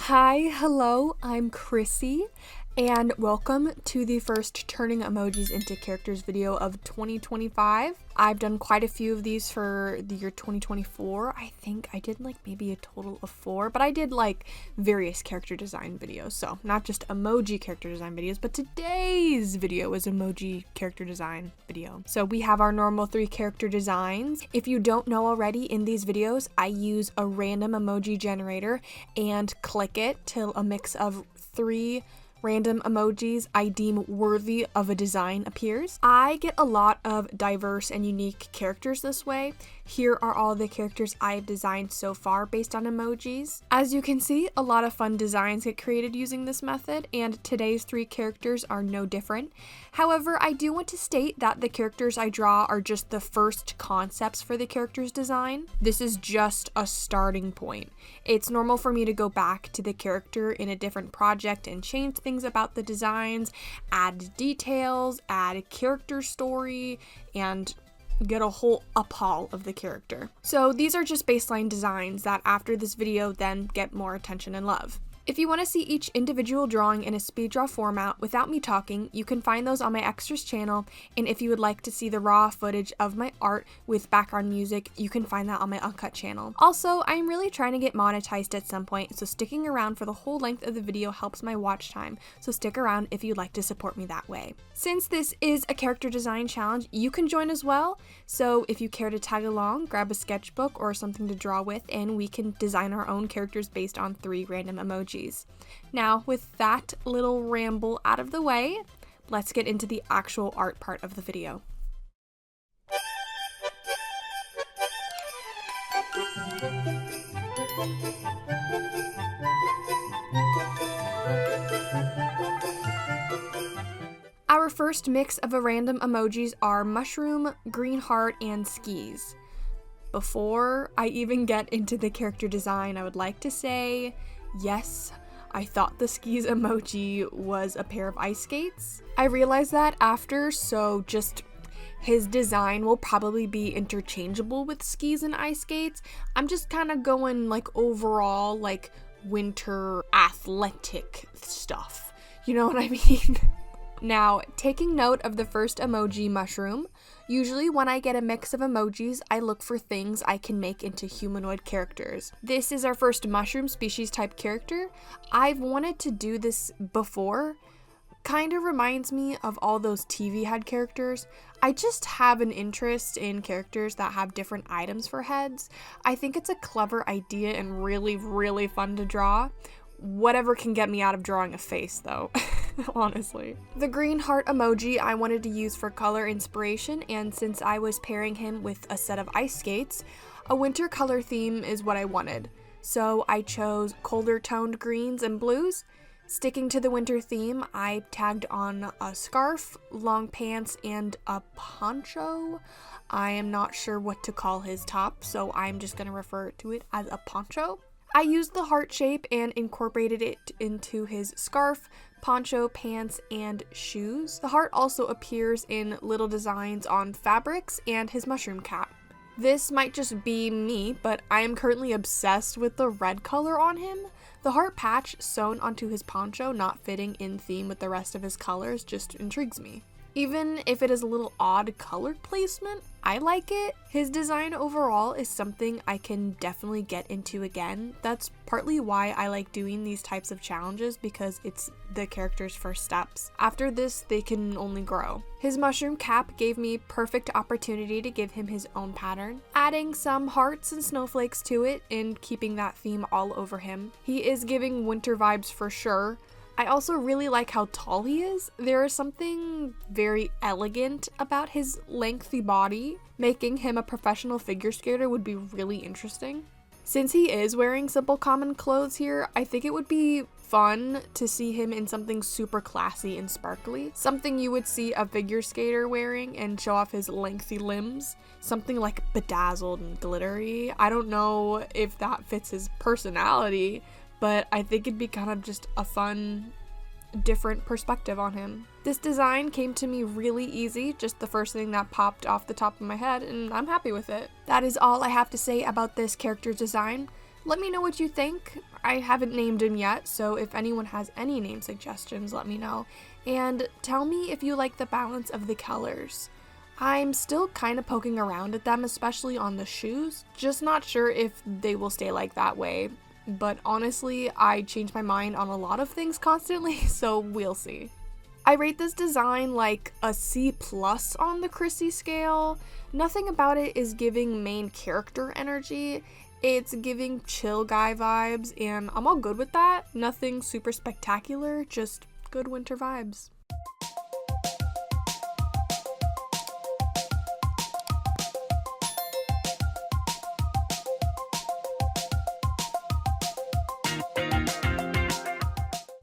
Hi, hello, I'm Chrissy, and welcome to the first Turning Emojis into Characters video of 2025. I've done quite a few of these for the year 2024. I think I did maybe a total of 4, but I did various character design videos, so not just emoji character design videos, but today's video is emoji character design video. So we have our normal 3 character designs. If you don't know already, in these videos, I use a random emoji generator and click it till a mix of 3 random emojis I deem worthy of a design appears. I get a lot of diverse and unique characters this way. Here are all the characters I've designed so far based on emojis. As you can see, a lot of fun designs get created using this method, and today's 3 characters are no different. However, I do want to state that the characters I draw are just the first concepts for the character's design. This is just a starting point. It's normal for me to go back to the character in a different project and change things about the designs, add details, add a character story, and get a whole uphaul of the character. So these are just baseline designs that after this video then get more attention and love. If you want to see each individual drawing in a speed draw format without me talking, you can find those on my Xtra's channel, and if you would like to see the raw footage of my art with background music, you can find that on my Uncut channel. Also, I'm really trying to get monetized at some point, so sticking around for the whole length of the video helps my watch time, so stick around if you'd like to support me that way. Since this is a character design challenge, you can join as well, so if you care to tag along, grab a sketchbook or something to draw with, and we can design our own characters based on 3 random emojis. Now, with that little ramble out of the way, let's get into the actual art part of the video. Our first mix of a random emojis are mushroom, green heart, and skis. Before I even get into the character design, I would like to say, yes, I thought the skis emoji was a pair of ice skates. I realized that after, so just his design will probably be interchangeable with skis and ice skates. I'm just kind of going overall winter athletic stuff. You know what I mean? Now, taking note of the first emoji, mushroom, usually when I get a mix of emojis, I look for things I can make into humanoid characters. This is our first mushroom species type character. I've wanted to do this before. Kind of reminds me of all those TV head characters. I just have an interest in characters that have different items for heads. I think it's a clever idea and really, really fun to draw. Whatever can get me out of drawing a face, though, honestly. The green heart emoji I wanted to use for color inspiration, and since I was pairing him with a set of ice skates, a winter color theme is what I wanted. So I chose colder toned greens and blues. Sticking to the winter theme, I tagged on a scarf, long pants, and a poncho. I am not sure what to call his top, so I'm just going to refer to it as a poncho. I used the heart shape and incorporated it into his scarf, poncho, pants, and shoes. The heart also appears in little designs on fabrics and his mushroom cap. This might just be me, but I am currently obsessed with the red color on him. The heart patch sewn onto his poncho not fitting in theme with the rest of his colors just intrigues me. Even if it is a little odd colored placement, I like it. His design overall is something I can definitely get into again. That's partly why I like doing these types of challenges, because it's the character's first steps. After this, they can only grow. His mushroom cap gave me perfect opportunity to give him his own pattern, adding some hearts and snowflakes to it and keeping that theme all over him. He is giving winter vibes for sure. I also really like how tall he is. There is something very elegant about his lengthy body. Making him a professional figure skater would be really interesting. Since he is wearing simple common clothes here, I think it would be fun to see him in something super classy and sparkly. Something you would see a figure skater wearing and show off his lengthy limbs. Something bedazzled and glittery. I don't know if that fits his personality, but I think it'd be kind of just a fun, different perspective on him. This design came to me really easy, just the first thing that popped off the top of my head, and I'm happy with it. That is all I have to say about this character design. Let me know what you think. I haven't named him yet, so if anyone has any name suggestions, let me know. And tell me if you like the balance of the colors. I'm still kind of poking around at them, especially on the shoes. Just not sure if they will stay like that way. But honestly, I change my mind on a lot of things constantly, so we'll see. I rate this design like a C+ on the Chrissy scale. Nothing about it is giving main character energy. It's giving chill guy vibes, and I'm all good with that. Nothing super spectacular, just good winter vibes.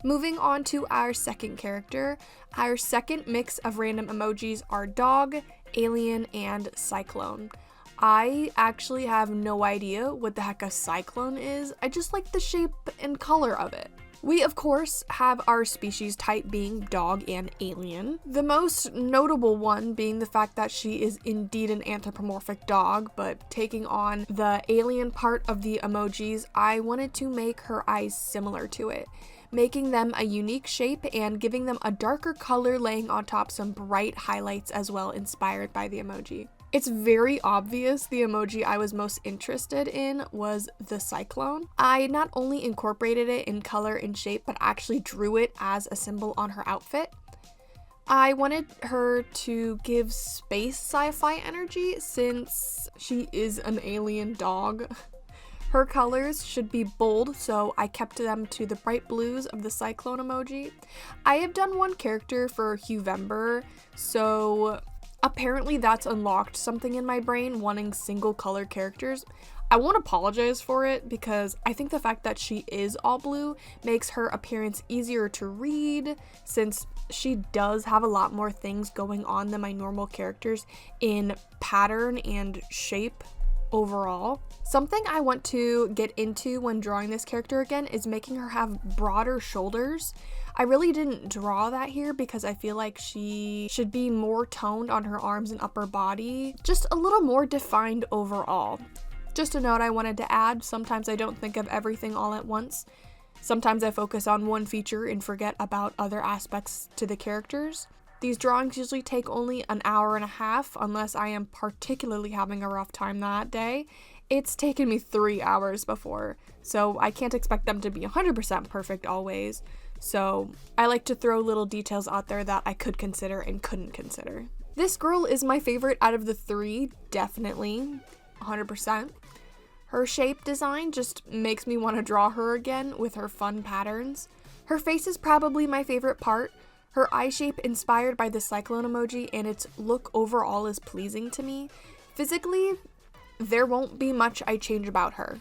Moving on to our second character. Our second mix of random emojis are dog, alien, and cyclone. I actually have no idea what the heck a cyclone is. I just like the shape and color of it. We, of course, have our species type being dog and alien. The most notable one being the fact that she is indeed an anthropomorphic dog, but taking on the alien part of the emojis, I wanted to make her eyes similar to it, making them a unique shape and giving them a darker color, laying on top some bright highlights as well, inspired by the emoji. It's very obvious the emoji I was most interested in was the cyclone. I not only incorporated it in color and shape, but actually drew it as a symbol on her outfit. I wanted her to give space sci-fi energy since she is an alien dog. Her colors should be bold, so I kept them to the bright blues of the cyclone emoji. I have done one character for Huevember, so apparently that's unlocked something in my brain, wanting single color characters. I won't apologize for it because I think the fact that she is all blue makes her appearance easier to read, since she does have a lot more things going on than my normal characters in pattern and shape overall. Something I want to get into when drawing this character again is making her have broader shoulders. I really didn't draw that here because I feel like she should be more toned on her arms and upper body, just a little more defined overall. Just a note I wanted to add, sometimes I don't think of everything all at once. Sometimes I focus on one feature and forget about other aspects to the characters. These drawings usually take only an hour and a half unless I am particularly having a rough time that day. It's taken me 3 hours before, so I can't expect them to be 100% perfect always. So I like to throw little details out there that I could consider and couldn't consider. This girl is my favorite out of the three, definitely, 100%. Her shape design just makes me want to draw her again with her fun patterns. Her face is probably my favorite part. Her eye shape inspired by the cyclone emoji, and its look overall is pleasing to me. Physically, there won't be much I change about her.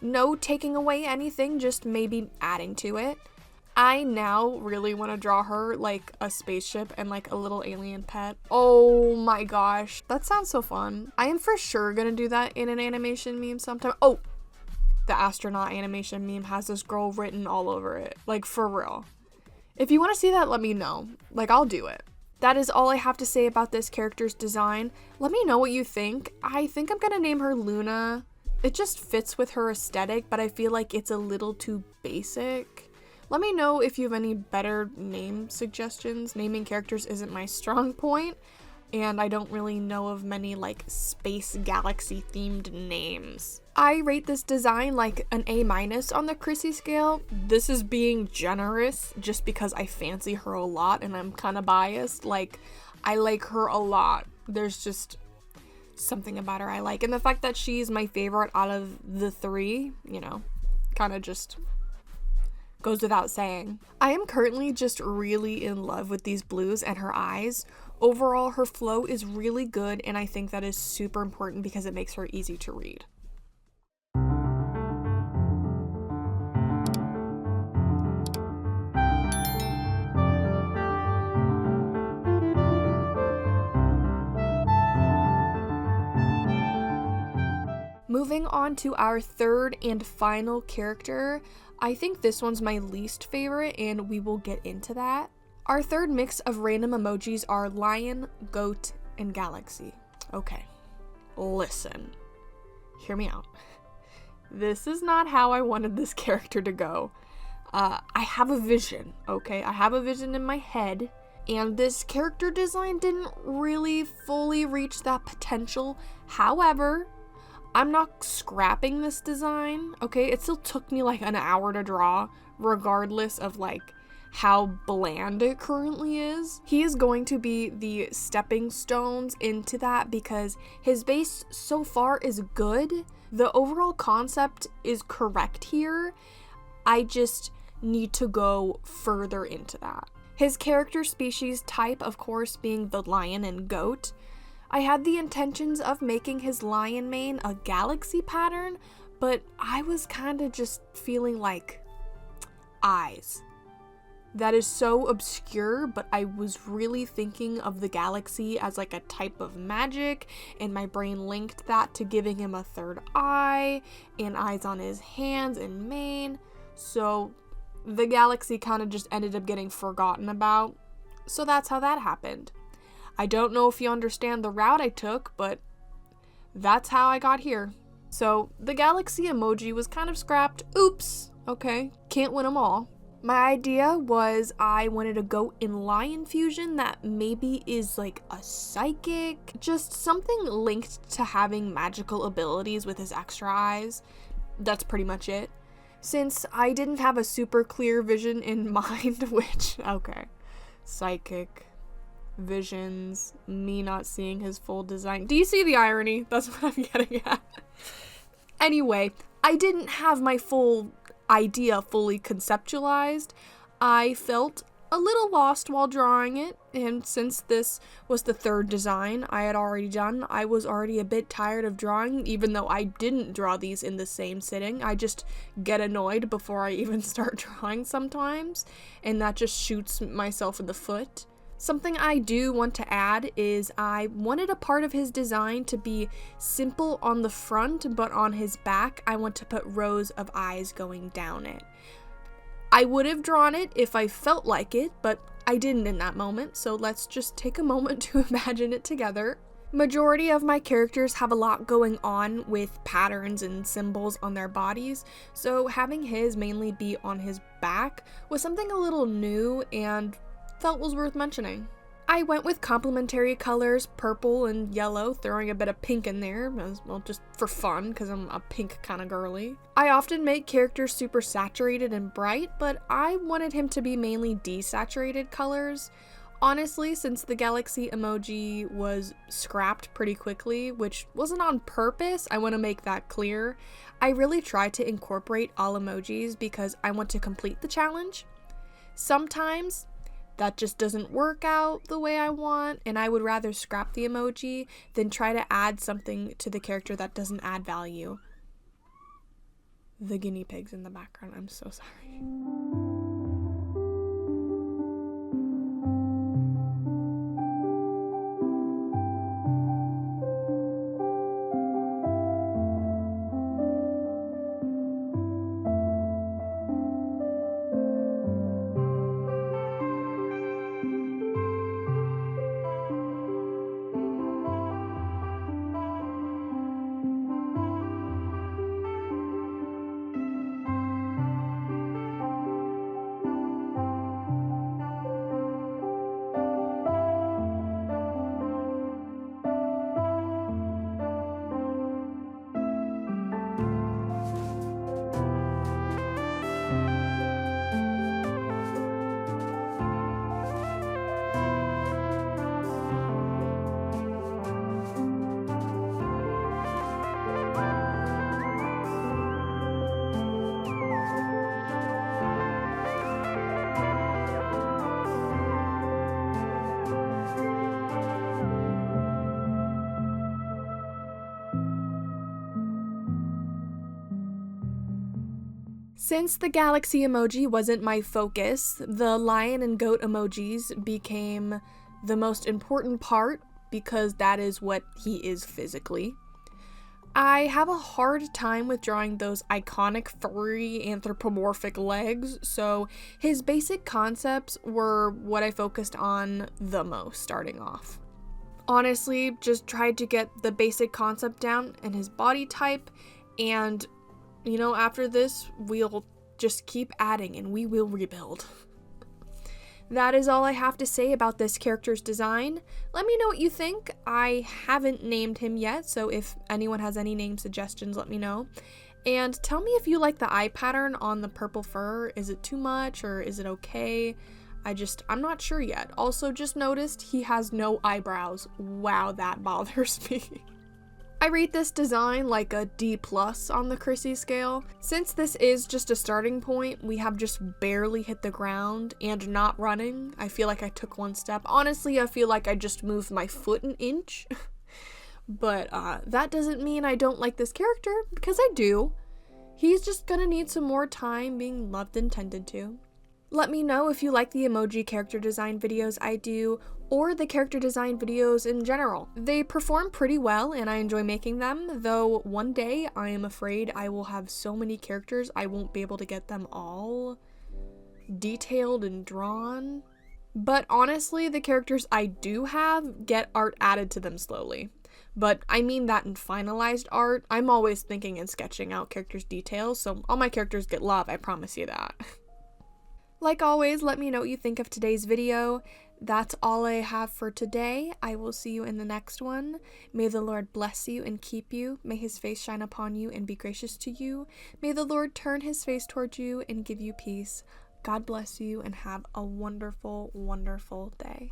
No taking away anything, just maybe adding to it. I now really want to draw her like a spaceship and like a little alien pet. Oh my gosh, that sounds so fun. I am for sure gonna do that in an animation meme sometime. Oh, the astronaut animation meme has this girl written all over it, like for real. If you want to see that, let me know. Like, I'll do it. That is all I have to say about this character's design. Let me know what you think. I think I'm gonna name her Luna. It just fits with her aesthetic, but I feel like it's a little too basic. Let me know if you have any better name suggestions. Naming characters isn't my strong point, and I don't really know of many like space galaxy themed names. I rate this design like an A- on the Chrissy scale. This is being generous just because I fancy her a lot and I'm kind of biased. Like, I like her a lot. There's just something about her I like. And the fact that she's my favorite out of the three, you know, kind of just goes without saying. I am currently just really in love with these blues and her eyes. Overall, her flow is really good, and I think that is super important because it makes her easy to read. Moving on to our third and final character. I think this one's my least favorite, and we will get into that. Our third mix of random emojis are lion, goat, and galaxy. Okay, listen, hear me out. this is not how I wanted this character to go. I have a vision, okay? I have a vision in my head, and this character design didn't really fully reach that potential. However, I'm not scrapping this design, okay? It still took me like an hour to draw, regardless of like how bland it currently is. He is going to be the stepping stones into that because his base so far is good. The overall concept is correct here. I just need to go further into that. His character species type, of course, being the lion and goat. I had the intentions of making his lion mane a galaxy pattern, but I was kind of just feeling like eyes. That is so obscure, but I was really thinking of the galaxy as like a type of magic, and my brain linked that to giving him a third eye and eyes on his hands and mane. So the galaxy kind of just ended up getting forgotten about. So that's how that happened. I don't know if you understand the route I took, but that's how I got here. So the galaxy emoji was kind of scrapped. Oops. Okay, can't win them all. My idea was I wanted a goat in lion fusion that maybe is like a psychic, just something linked to having magical abilities with his extra eyes. That's pretty much it. Since I didn't have a super clear vision in mind, which, okay, psychic, visions, me not seeing his full design. Do you see the irony? That's what I'm getting at. Anyway, I didn't have my full idea fully conceptualized. I felt a little lost while drawing it, and since this was the third design I had already done, I was already a bit tired of drawing, even though I didn't draw these in the same sitting. I just get annoyed before I even start drawing sometimes, and that just shoots myself in the foot. Something I do want to add is I wanted a part of his design to be simple on the front, but on his back I want to put rows of eyes going down it. I would have drawn it if I felt like it, but I didn't in that moment, so let's just take a moment to imagine it together. Majority of my characters have a lot going on with patterns and symbols on their bodies, so having his mainly be on his back was something a little new and felt was worth mentioning. I went with complementary colors, purple and yellow, throwing a bit of pink in there, as well, just for fun, because I'm a pink kind of girly. I often make characters super saturated and bright, but I wanted him to be mainly desaturated colors. Honestly, since the galaxy emoji was scrapped pretty quickly, which wasn't on purpose, I want to make that clear, I really tried to incorporate all emojis because I want to complete the challenge. Sometimes that just doesn't work out the way I want, and I would rather scrap the emoji than try to add something to the character that doesn't add value. The guinea pigs in the background, I'm so sorry. Since the galaxy emoji wasn't my focus, the lion and goat emojis became the most important part because that is what he is physically. I have a hard time with drawing those iconic furry anthropomorphic legs, so his basic concepts were what I focused on the most starting off. Honestly, just tried to get the basic concept down and his body type, and you know, after this, we'll just keep adding and we will rebuild. That is all I have to say about this character's design. Let me know what you think. I haven't named him yet, so if anyone has any name suggestions, let me know. And tell me if you like the eye pattern on the purple fur. Is it too much or is it okay? I'm not sure yet. Also, just noticed he has no eyebrows. Wow, that bothers me. I rate this design like a D+ on the Chrissy scale. Since this is just a starting point, we have just barely hit the ground and not running. I feel like I took one step. Honestly, I feel like I just moved my foot an inch. But that doesn't mean I don't like this character, because I do. He's just gonna need some more time being loved and tended to. Let me know if you like the emoji character design videos I do, or the character design videos in general. They perform pretty well and I enjoy making them, though one day I am afraid I will have so many characters I won't be able to get them all detailed and drawn. But honestly, the characters I do have get art added to them slowly. But I mean that in finalized art. I'm always thinking and sketching out characters' details, so all my characters get love, I promise you that. Like always, let me know what you think of today's video. That's all I have for today. I will see you in the next one. May the Lord bless you and keep you. May his face shine upon you and be gracious to you. May the Lord turn his face towards you and give you peace. God bless you and have a wonderful, wonderful day.